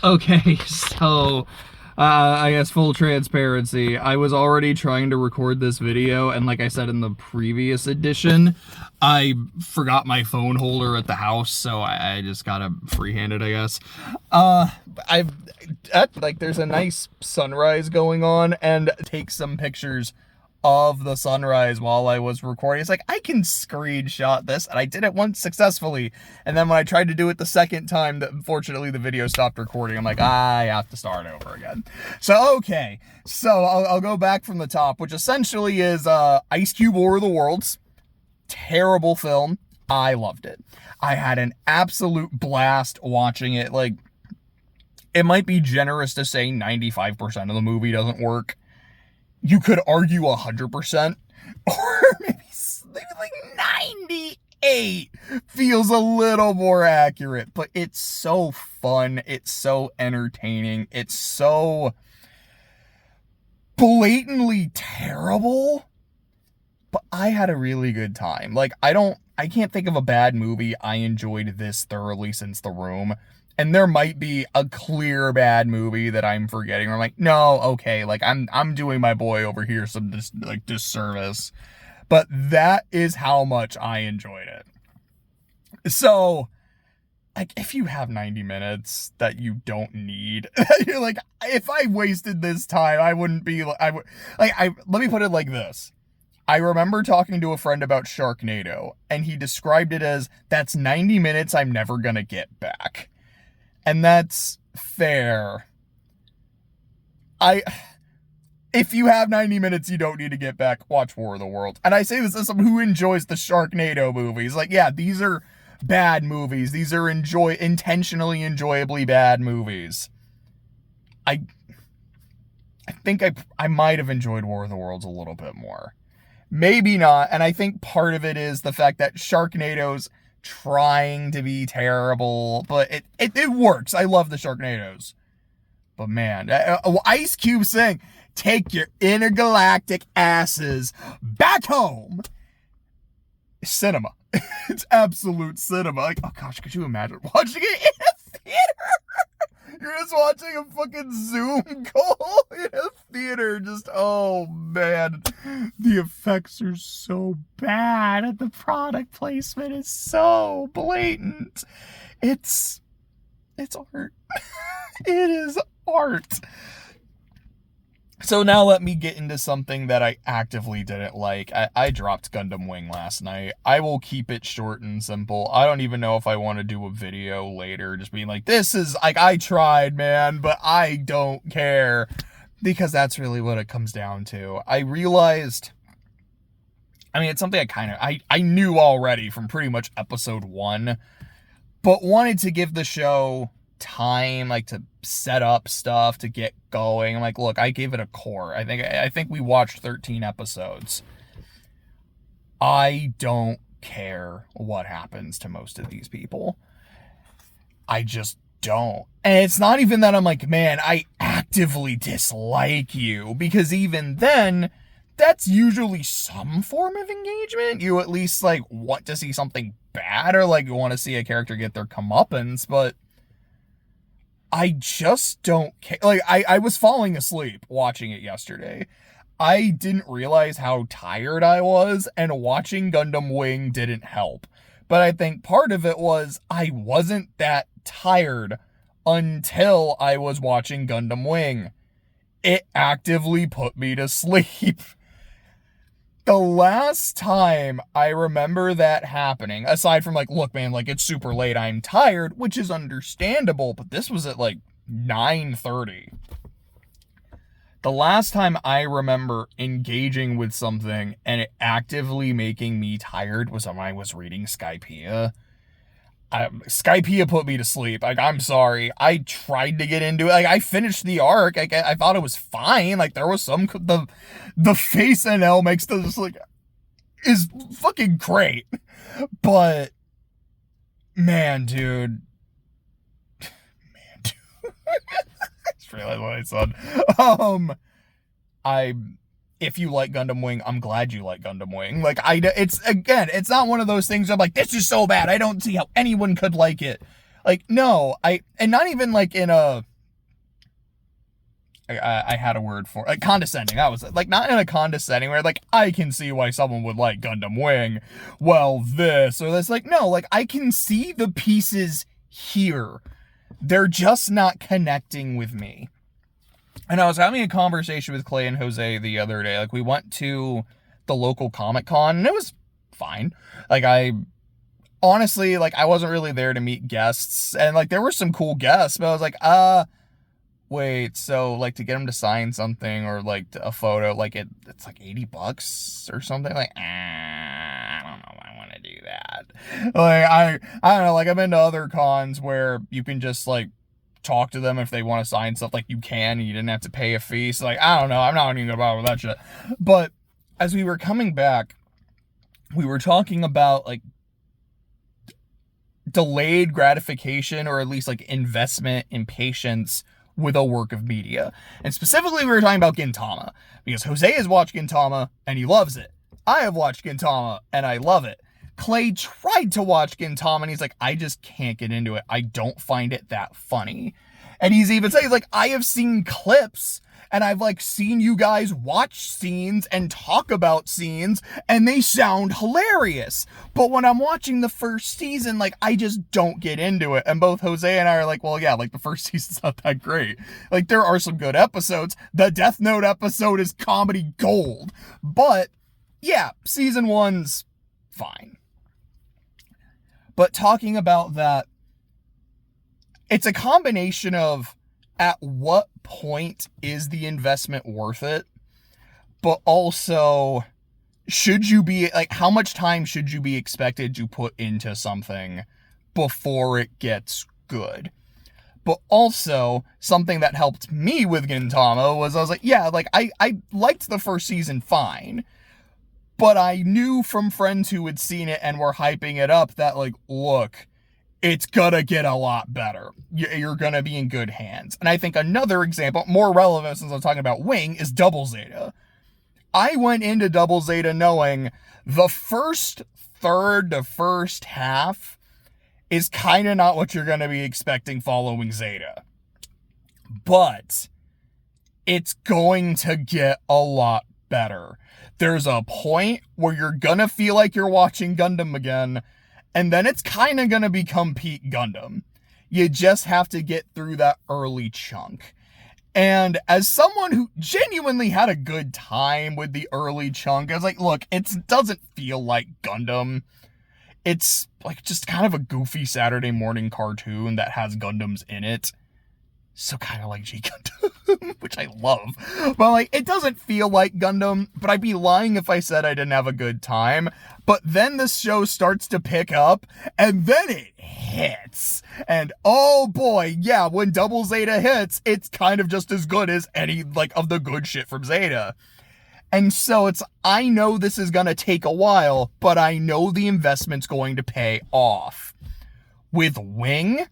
Okay, so I guess full transparency, I was already trying to record this video, and like I said in the previous edition, I forgot my phone holder at the house, so I just gotta freehand it, I guess. I've like there's a nice sunrise going on, and take some pictures of the sunrise while I was recording. It's like, I can screenshot this, and I did it once successfully, and then when I tried to do it the second time, unfortunately the video stopped recording. I'm like, I have to start over again. So okay, so I'll go back from the top, which essentially is Ice Cube War of the Worlds. Terrible film. I loved it. I had an absolute blast watching it. Like, it might be generous to say 95% of the movie doesn't work. You could argue 100%, or maybe like 98 feels a little more accurate, but it's so fun, it's so entertaining, it's so blatantly terrible, but I had a really good time. Like, I can't think of a bad movie I enjoyed this thoroughly since The Room. And there might be a clear bad movie that I'm forgetting. I'm like, no, okay, like I'm doing my boy over here some disservice. But that is how much I enjoyed it. So, like, if you have 90 minutes that you don't need, you're like, if I wasted this time, I wouldn't be, let me put it like this. I remember talking to a friend about Sharknado, and he described it as, that's 90 minutes I'm never gonna get back. And that's fair. If you have 90 minutes you don't need to get back, watch War of the Worlds. And I say this as someone who enjoys the Sharknado movies. Like, yeah, these are bad movies. These are intentionally enjoyably bad movies. I think I might have enjoyed War of the Worlds a little bit more. Maybe not, and I think part of it is the fact that Sharknado's trying to be terrible, but it works. I love the Sharknadoes. But man, Ice Cube saying, take your intergalactic asses back home. Cinema. It's absolute cinema. Like, oh gosh, could you imagine watching it in a theater? You're just watching a fucking Zoom call in a theater. Just, oh man, the effects are so bad and the product placement is so blatant. It's art. It is art. So now let me get into something that I actively didn't like. I dropped Gundam Wing last night. I will keep it short and simple. I don't even know if I want to do a video later just being like, this is, like, I tried, man, but I don't care. Because that's really what it comes down to. I realized, I mean, it's something I knew already from pretty much episode 1, but wanted to give the show time, like, to set up stuff, to get going. I'm like, look, I gave it a core. I think we watched 13 episodes. I don't care what happens to most of these people. I just don't. And it's not even that I'm like, man, I actively dislike you, because even then, that's usually some form of engagement. You at least, like, want to see something bad, or, like, you want to see a character get their comeuppance, but I just don't care. Like, I was falling asleep watching it yesterday. I didn't realize how tired I was, and watching Gundam Wing didn't help. But I think part of it was I wasn't that tired until I was watching Gundam Wing. It actively put me to sleep. The last time I remember that happening, aside from like, look, man, like, it's super late, I'm tired, which is understandable, but this was at like 9:30. The last time I remember engaging with something and it actively making me tired was when I was reading Skypiea. Skypiea put me to sleep. Like, I'm sorry. I tried to get into it. Like, I finished the arc. Like, I thought it was fine. Like, there was some, the face NL makes this, like, is fucking great. But, man, dude. I just realized what I said. If you like Gundam Wing, I'm glad you like Gundam Wing. Like, it's not one of those things I'm like, this is so bad, I don't see how anyone could like it. Like, no, and not even like in a, I had a word for, like, condescending. That was it. Like, not in a condescending way, like, I can see why someone would like Gundam Wing. Well, this or this. Like, no, like, I can see the pieces here. They're just not connecting with me. And I was having a conversation with Clay and Jose the other day. Like, we went to the local Comic-Con, and it was fine. Like, honestly, like, I wasn't really there to meet guests. And, like, there were some cool guests, but I was like, wait, so, like, to get them to sign something or, like, a photo, like, it's like $80 or something? Like, I don't know if I want to do that. Like, I don't know, like, I've been to other cons where you can just, like, talk to them if they want to sign stuff, like, you can, and you didn't have to pay a fee. So, like, I don't know, I'm not even gonna bother with that shit. But as we were coming back, we were talking about, like, delayed gratification, or at least, like, investment in patience with a work of media. And specifically, we were talking about Gintama, because Jose has watched Gintama and he loves it. I have watched Gintama and I love it. Clay tried to watch Gintama and he's like, I just can't get into it. I don't find it that funny. And he's even saying, like, I have seen clips and I've, like, seen you guys watch scenes and talk about scenes and they sound hilarious. But when I'm watching the first season, like, I just don't get into it. And both Jose and I are like, well, yeah, like, the first season's not that great. Like, there are some good episodes. The Death Note episode is comedy gold. But, yeah, season 1's fine. But talking about that, it's a combination of, at what point is the investment worth it? But also, should you be, like, how much time should you be expected to put into something before it gets good? But also, something that helped me with Gintama was, I was like, yeah, like, I liked the first season fine. But I knew from friends who had seen it and were hyping it up that, like, look, it's gonna get a lot better. You're gonna be in good hands. And I think another example, more relevant since I'm talking about Wing, is Double Zeta. I went into Double Zeta knowing the first third to first half is kind of not what you're gonna be expecting following Zeta. But it's going to get a lot better. There's a point where you're gonna feel like you're watching Gundam again, and then it's kind of gonna become peak Gundam. You just have to get through that early chunk. And as someone who genuinely had a good time with the early chunk, I was like, look, it doesn't feel like Gundam. It's like just kind of a goofy Saturday morning cartoon that has Gundams in it. So kind of like G Gundam, which I love. But, like, it doesn't feel like Gundam, but I'd be lying if I said I didn't have a good time. But then the show starts to pick up, and then it hits. And, oh boy, yeah, when Double Zeta hits, it's kind of just as good as any, like, of the good shit from Zeta. And so I know this is gonna take a while, but I know the investment's going to pay off. With Wing,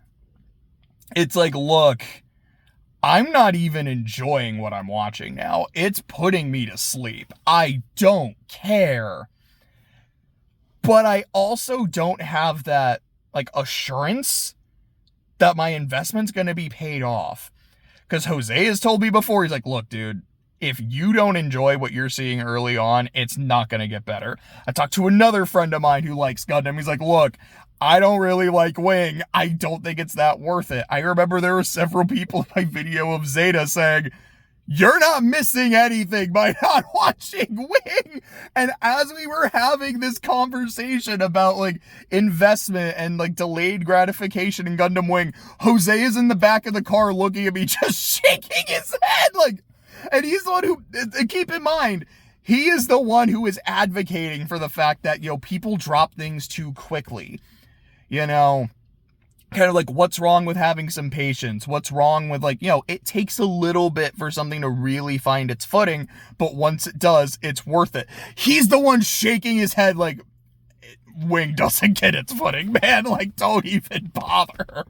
it's like, look, I'm not even enjoying what I'm watching now. It's putting me to sleep. I don't care. But I also don't have that, like, assurance that my investment's going to be paid off. Because Jose has told me before, he's like, look, dude, if you don't enjoy what you're seeing early on, it's not going to get better. I talked to another friend of mine who likes Gundam. He's like, look, I don't really like Wing. I don't think it's that worth it. I remember there were several people in my video of Zeta saying, you're not missing anything by not watching Wing. And as we were having this conversation about, like, investment and, like, delayed gratification in Gundam Wing, Jose is in the back of the car looking at me, just shaking his head, like, and he's the one who, keep in mind, he is the one who is advocating for the fact that, you know, people drop things too quickly. You know, kind of like, what's wrong with having some patience? What's wrong with, like, you know, it takes a little bit for something to really find its footing, but once it does, it's worth it. He's the one shaking his head like, Wing doesn't get its footing, man. Like, don't even bother.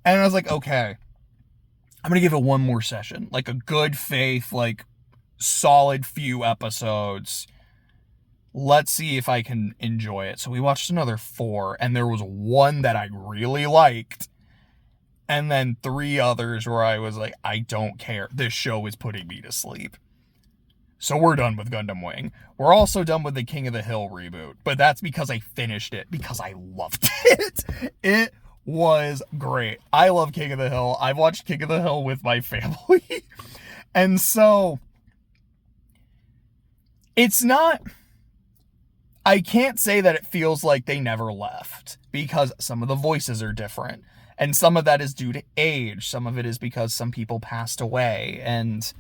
And I was like, okay, I'm going to give it one more session. Like, a good faith, like, solid few episodes. Let's see if I can enjoy it. So we watched another 4, and there was one that I really liked. And then 3 others where I was like, I don't care. This show is putting me to sleep. So we're done with Gundam Wing. We're also done with the King of the Hill reboot. But that's because I finished it. Because I loved it. It was great. I love King of the Hill. I've watched King of the Hill with my family. And so, it's not... I can't say that it feels like they never left. Because some of the voices are different. And some of that is due to age. Some of it is because some people passed away. And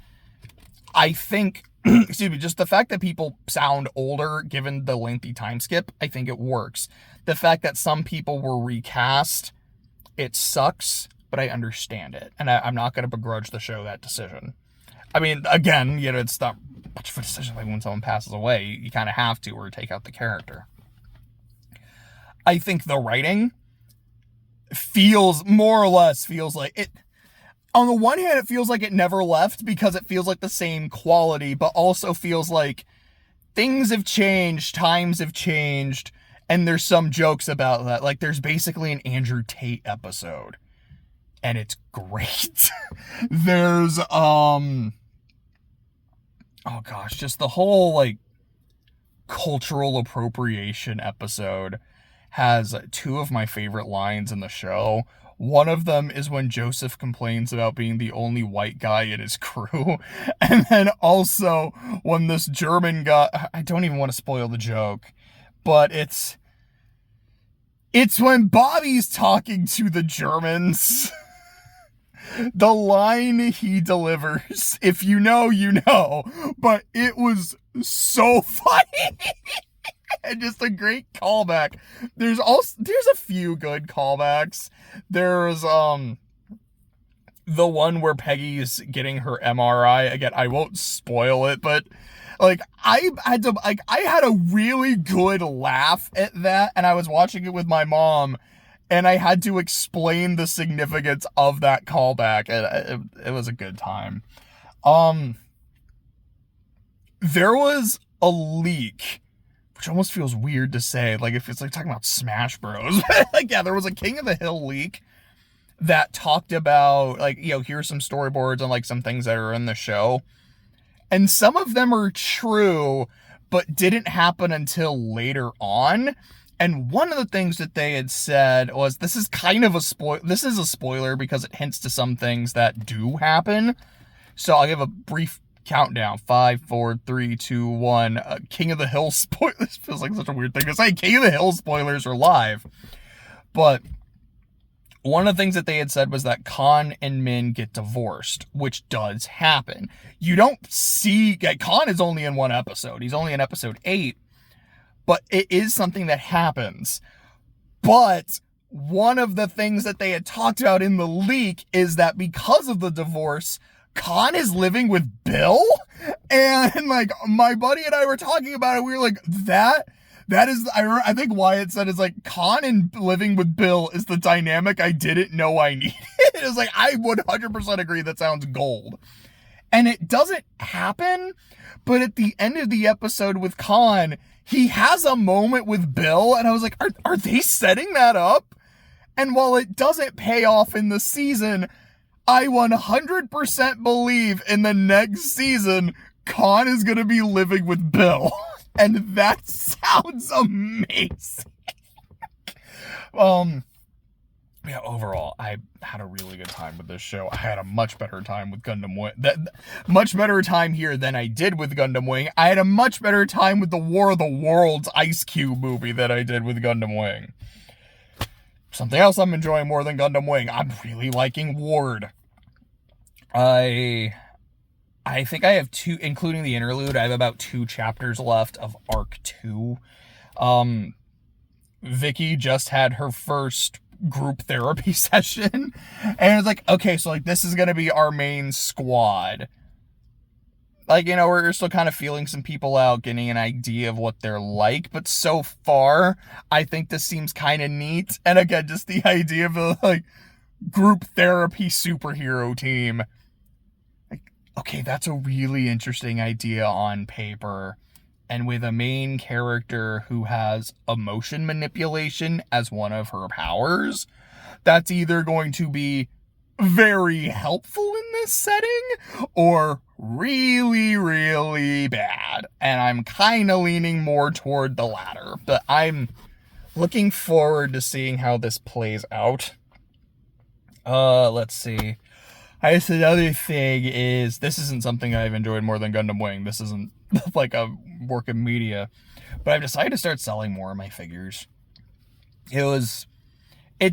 I think... excuse me, just the fact that people sound older given the lengthy time skip, I think it works. The fact that some people were recast, it sucks, but I understand it. And I'm not going to begrudge the show that decision. I mean, again, it's not much of a decision. Like when someone passes away, you kind of have to, or take out the character. I think the writing more or less feels like it. On the one hand, it feels like it never left because it feels like the same quality, but also feels like things have changed, times have changed, and there's some jokes about that. Like, there's basically an Andrew Tate episode, and it's great. There's, oh gosh, just the whole, like, cultural appropriation episode has 2 of my favorite lines in the show. One of them is when Joseph complains about being the only white guy in his crew. And then also when this German guy... I don't even want to spoil the joke. But it's when Bobby's talking to the Germans. The line he delivers, if you know, you know. But it was so funny. And just a great callback. There's a few good callbacks. There's the one where Peggy's getting her MRI. Again, I won't spoil it, but like I had a really good laugh at that, and I was watching it with my mom, and I had to explain the significance of that callback, and it was a good time. There was a leak, which almost feels weird to say, like if it's like talking about Smash Bros. Like, yeah, there was a King of the Hill leak that talked about, like, here's some storyboards and like some things that are in the show. And some of them are true, but didn't happen until later on. And one of the things that they had said was, this is a spoiler because it hints to some things that do happen. So I'll give a brief countdown. 5, 4, 3, 2, 1. King of the Hill spoilers. This feels like such a weird thing to say. King of the Hill spoilers are live. But one of the things that they had said was that Khan and Min get divorced, which does happen. You don't see... Khan is only in 1 episode. He's only in episode 8. But it is something that happens. But one of the things that they had talked about in the leak is that because of the divorce, Khan is living with Bill? And, like, my buddy and I were talking about it. We were like, that is, I think Wyatt said, is like, Khan and living with Bill is the dynamic I didn't know I needed. It was like, I would 100% agree. That sounds gold. And it doesn't happen, but at the end of the episode with Khan, he has a moment with Bill, and I was like, are they setting that up? And while it doesn't pay off in the season, I 100% believe in the next season, Khan is going to be living with Bill. And that sounds amazing. Yeah, overall, I had a really good time with this show. I had a much better time with Gundam Wing. Much better time here than I did with Gundam Wing. I had a much better time with the War of the Worlds Ice Cube movie than I did with Gundam Wing. Something else I'm enjoying more than Gundam Wing, I'm really liking Ward. I think I have 2, including the interlude, I have about 2 chapters left of Arc 2. Vicky just had her first group therapy session, and it's like, okay, so like this is gonna be our main squad. Like, we're still kind of feeling some people out, getting an idea of what they're like, but so far, I think this seems kind of neat. And again, just the idea of a, like, group therapy superhero team. Like, okay, that's a really interesting idea on paper. And with a main character who has emotion manipulation as one of her powers, that's either going to be very helpful in this setting or really, really bad. And I'm kind of leaning more toward the latter. But I'm looking forward to seeing how this plays out. Let's see. I guess another thing is, this isn't something I've enjoyed more than Gundam Wing. This isn't like a work in media. But I've decided to start selling more of my figures. It's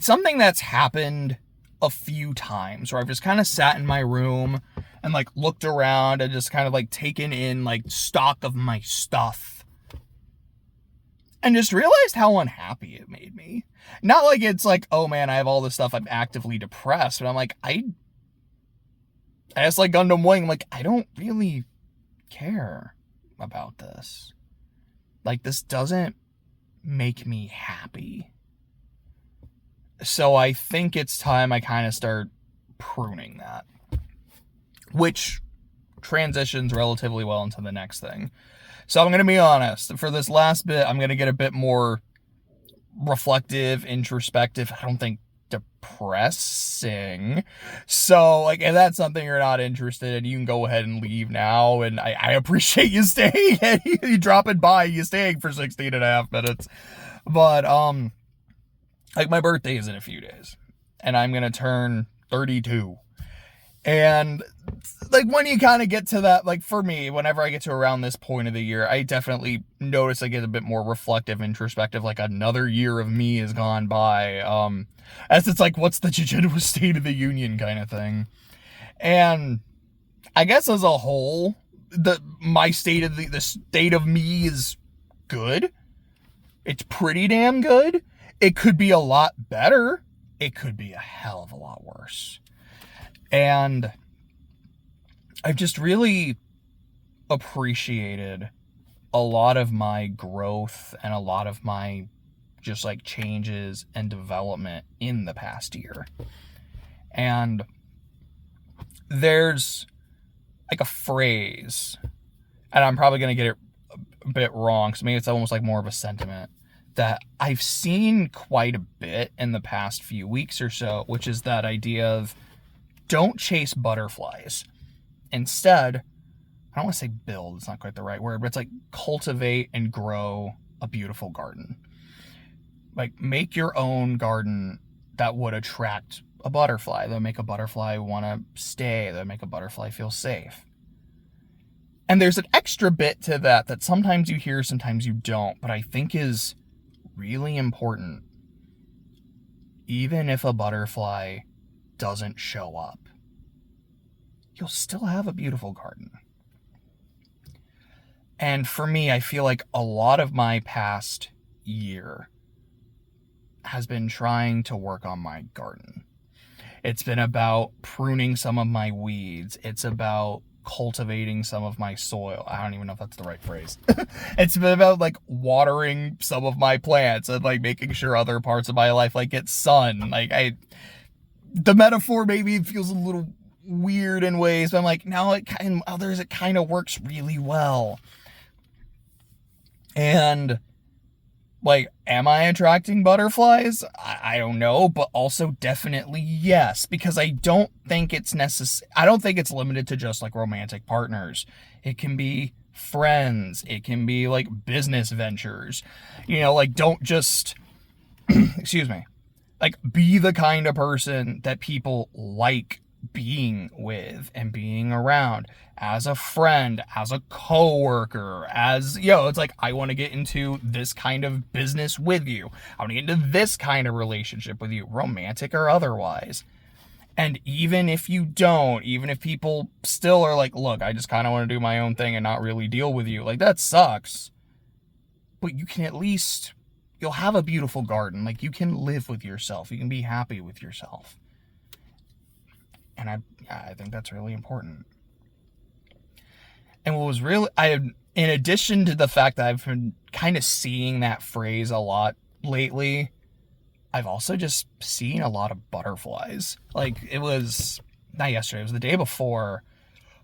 something that's happened a few times where I've just kind of sat in my room and like looked around and just kind of like taken in like stock of my stuff and just realized how unhappy it made me. Not like it's like, oh man, I have all this stuff, I'm actively depressed, but I'm like, I guess like Gundam Wing, like I don't really care about this. Like this doesn't make me happy. So I think it's time I kind of start pruning that. Which transitions relatively well into the next thing. So I'm going to be honest. For this last bit, I'm going to get a bit more reflective, introspective. I don't think depressing. So, like, if that's something you're not interested in, you can go ahead and leave now. And I appreciate you staying. You dropping by, you staying for 16 and a half minutes. But, like, my birthday is in a few days, and I'm going to turn 32. And, like, when you kind of get to that, like, for me, whenever I get to around this point of the year, I definitely notice I get a bit more reflective, introspective, like, another year of me has gone by, as it's like, what's the JJNW'S State of the Union kind of thing. And I guess as a whole, the state of me is good. It's pretty damn good. It could be a lot better. It could be a hell of a lot worse. And I've just really appreciated a lot of my growth and a lot of my just like changes and development in the past year. And there's like a phrase, and I'm probably going to get it a bit wrong, so maybe it's almost like more of a sentiment, that I've seen quite a bit in the past few weeks or so, which is that idea of don't chase butterflies. Instead, I don't want to say build, it's not quite the right word, but it's like cultivate and grow a beautiful garden. Like make your own garden that would attract a butterfly. That would make a butterfly want to stay. That would make a butterfly feel safe. And there's an extra bit to that sometimes you hear, sometimes you don't, but I think is really important. Even if a butterfly doesn't show up, you'll still have a beautiful garden. And for me, I feel like a lot of my past year has been trying to work on my garden. It's been about pruning some of my weeds. It's about cultivating some of my soil. I don't even know if that's the right phrase. It's been about like watering some of my plants and like making sure other parts of my life like get sun. Like the metaphor maybe feels a little weird in ways, but I'm like, now it kind of works really well. And like, am I attracting butterflies? I don't know, but also definitely yes, because I don't think it's I don't think it's limited to just like romantic partners. It can be friends. It can be like business ventures. You know, like don't just, excuse me, like be the kind of person that people like being with and being around as a friend, as a coworker, as, it's like, I want to get into this kind of business with you. I want to get into this kind of relationship with you, romantic or otherwise. And even if you don't, even if people still are like, look, I just kind of want to do my own thing and not really deal with you, like that sucks. But you can at least, you'll have a beautiful garden. Like you can live with yourself. You can be happy with yourself. And I think that's really important. And what was really, in addition to the fact that I've been kind of seeing that phrase a lot lately, I've also just seen a lot of butterflies. Like it was, not yesterday, it was the day before,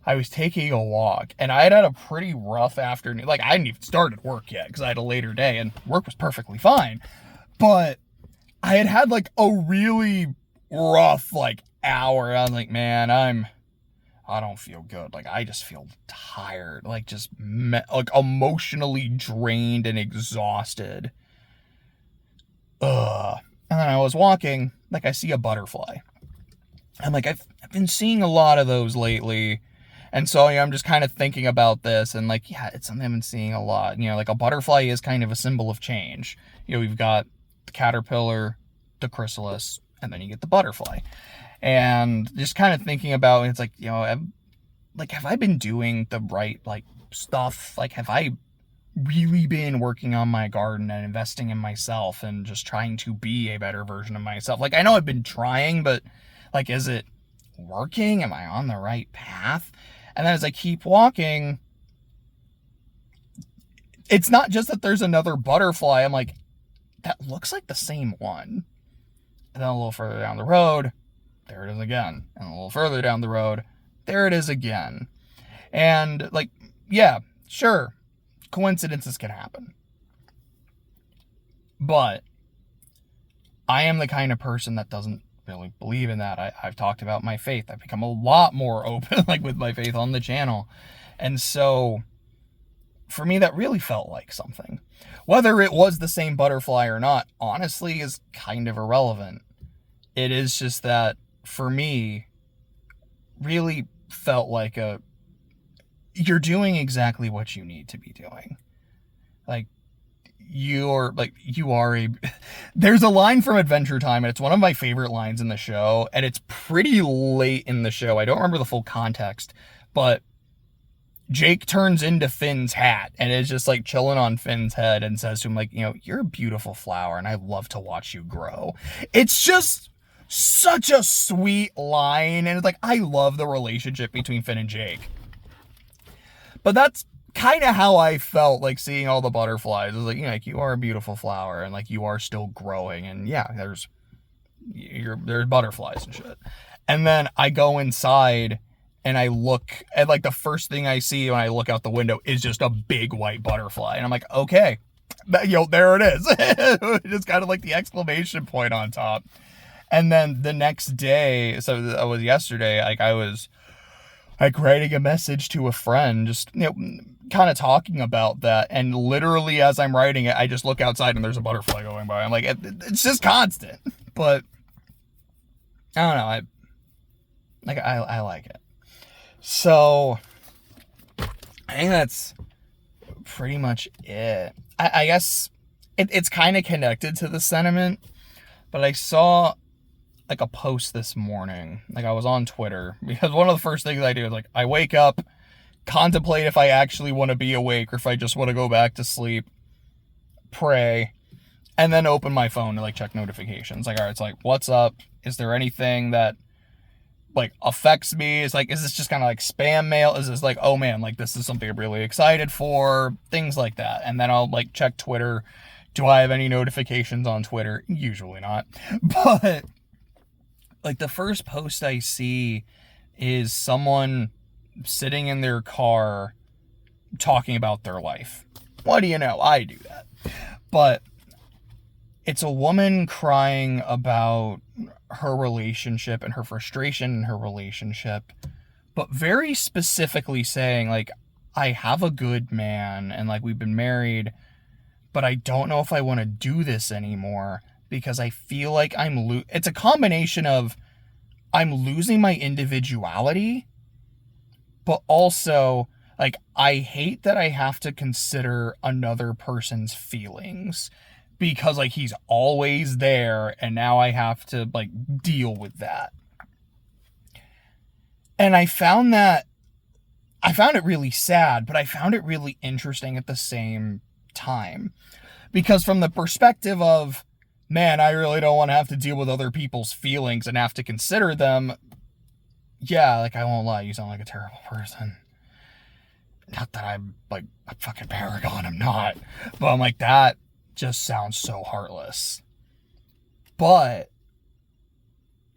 I was taking a walk and I had a pretty rough afternoon. Like I hadn't even started work yet because I had a later day and work was perfectly fine. But I had like a really rough like hour. I was like, man, I don't feel good. Like, I just feel tired, like just like emotionally drained and exhausted. Ugh. And then I was walking, like I see a butterfly. I'm like, I've been seeing a lot of those lately. And so I'm just kind of thinking about this and like, yeah, it's something I've been seeing a lot. You know, like a butterfly is kind of a symbol of change. You know, we've got the caterpillar, the chrysalis, and then you get the butterfly. And just kind of thinking about it's like, you know, have I been doing the right like stuff? Like, have I really been working on my garden and investing in myself and just trying to be a better version of myself? Like, I know I've been trying, but like, is it working? Am I on the right path? And then as I keep walking, it's not just that there's another butterfly. I'm like, that looks like the same one. And then a little further down the road, there it is again. And a little further down the road, there it is again. And like, yeah, sure, coincidences can happen. But I am the kind of person that doesn't really believe in that. I've talked about my faith. I've become a lot more open like with my faith on the channel. And so for me, that really felt like something. Whether it was the same butterfly or not, honestly, is kind of irrelevant. It is just that for me, really felt like you're doing exactly what you need to be doing. Like, you are there's a line from Adventure Time, and it's one of my favorite lines in the show, and it's pretty late in the show. I don't remember the full context, but Jake turns into Finn's hat and is just like chilling on Finn's head and says to him, like, you know, you're a beautiful flower and I love to watch you grow. It's just such a sweet line, and it's like, I love the relationship between Finn and Jake. But that's kind of how I felt like seeing all the butterflies. It was like, you know, like, you are a beautiful flower and like you are still growing, and yeah, there's butterflies and shit. And then I go inside and I look at like the first thing I see when I look out the window is just a big white butterfly, and I'm like, okay, there it is. It's kind of like the exclamation point on top. And then the next day, so it was yesterday, like I was like writing a message to a friend, just, you know, kind of talking about that. And literally as I'm writing it, I just look outside and there's a butterfly going by. I'm like, it's just constant. But I don't know. I like it. So I think that's pretty much it. I guess it's kind of connected to the sentiment, but I saw like a post this morning. Like, I was on Twitter because one of the first things I do is like, I wake up, contemplate if I actually want to be awake or if I just want to go back to sleep, pray, and then open my phone to like check notifications. Like, all right, it's like, what's up? Is there anything that like affects me? It's like, is this just kind of like spam mail? Is this like, oh man, like this is something I'm really excited for? Things like that. And then I'll like check Twitter. Do I have any notifications on Twitter? Usually not. But like the first post I see is someone sitting in their car talking about their life. What do you know? I do that. But it's a woman crying about her relationship and her frustration in her relationship, but very specifically saying, like, I have a good man and like we've been married, but I don't know if I want to do this anymore because I feel like it's a combination of I'm losing my individuality, but also like I hate that I have to consider another person's feelings because like he's always there and now I have to like deal with that. And I found it really sad, but I found it really interesting at the same time, because from the perspective of, man, I really don't want to have to deal with other people's feelings and have to consider them. Yeah, like, I won't lie, you sound like a terrible person. Not that I'm like a fucking paragon, I'm not. But I'm like, that just sounds so heartless. But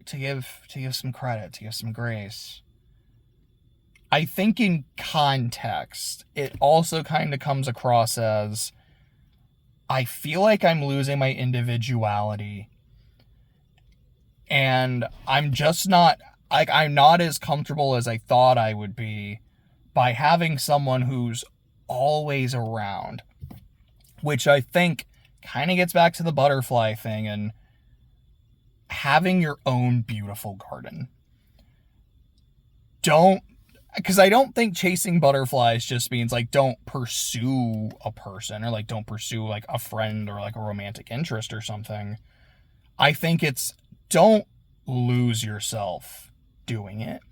to give some credit, to give some grace, I think in context, it also kind of comes across as, I feel like I'm losing my individuality And I'm just not, like, I'm not as comfortable as I thought I would be by having someone who's always around, which I think kind of gets back to the butterfly thing and having your own beautiful garden. Because I don't think chasing butterflies just means, like, don't pursue a person or, like, don't pursue, like, a friend or, like, a romantic interest or something. I think it's don't lose yourself doing it.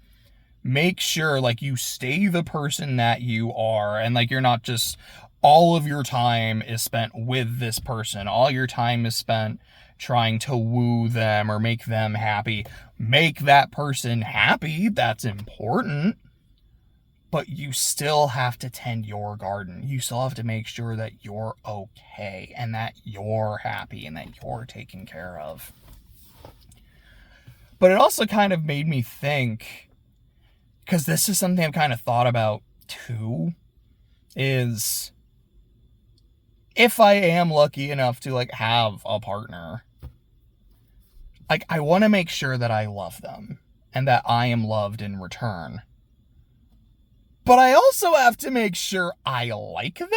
Make sure, like, you stay the person that you are, and, like, you're not just, all of your time is spent with this person. All your time is spent trying to woo them or make them happy. Make that person happy. That's important. But you still have to tend your garden. You still have to make sure that you're okay and that you're happy and that you're taken care of. But it also kind of made me think, because this is something I've kind of thought about too, is if I am lucky enough to, like, have a partner, like, I want to make sure that I love them and that I am loved in return. But I also have to make sure I like them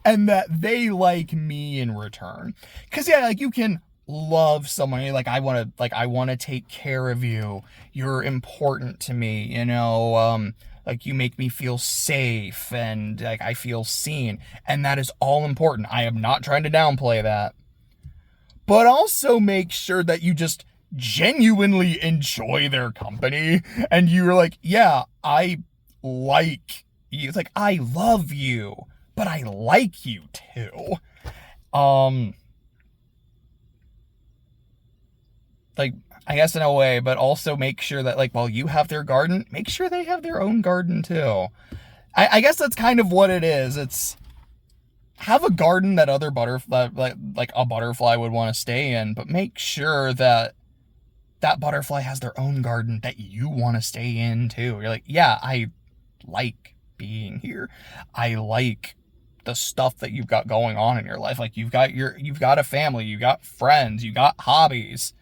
and that they like me in return. Because, yeah, like, you can love someone. You're like, I want to take care of you. You're important to me, you know, like, you make me feel safe and, like, I feel seen. And that is all important. I am not trying to downplay that. But also make sure that you just genuinely enjoy their company. And you're like, yeah, I like you. It's like, I love you, but I like you too. Like, I guess in a way, but also make sure that, like, while you have their garden, make sure they have their own garden too. I guess that's kind of what it is. It's have a garden that other butterfly, like a butterfly would want to stay in, but make sure that that butterfly has their own garden that you want to stay in too. You're like, yeah, I like being here. I like the stuff that you've got going on in your life. Like, you've got a family, you got friends, you got hobbies.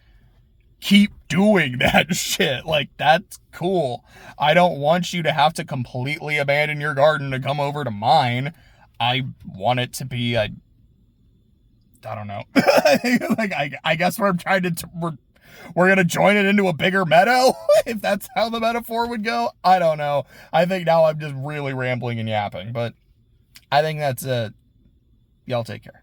Keep doing that shit. Like, that's cool. I don't want you to have to completely abandon your garden to come over to mine. I want it to be I don't know. Like, I guess we're gonna join it into a bigger meadow, if that's how the metaphor would go. I don't know. I think now I'm just really rambling and yapping, but I think that's it. Y'all take care.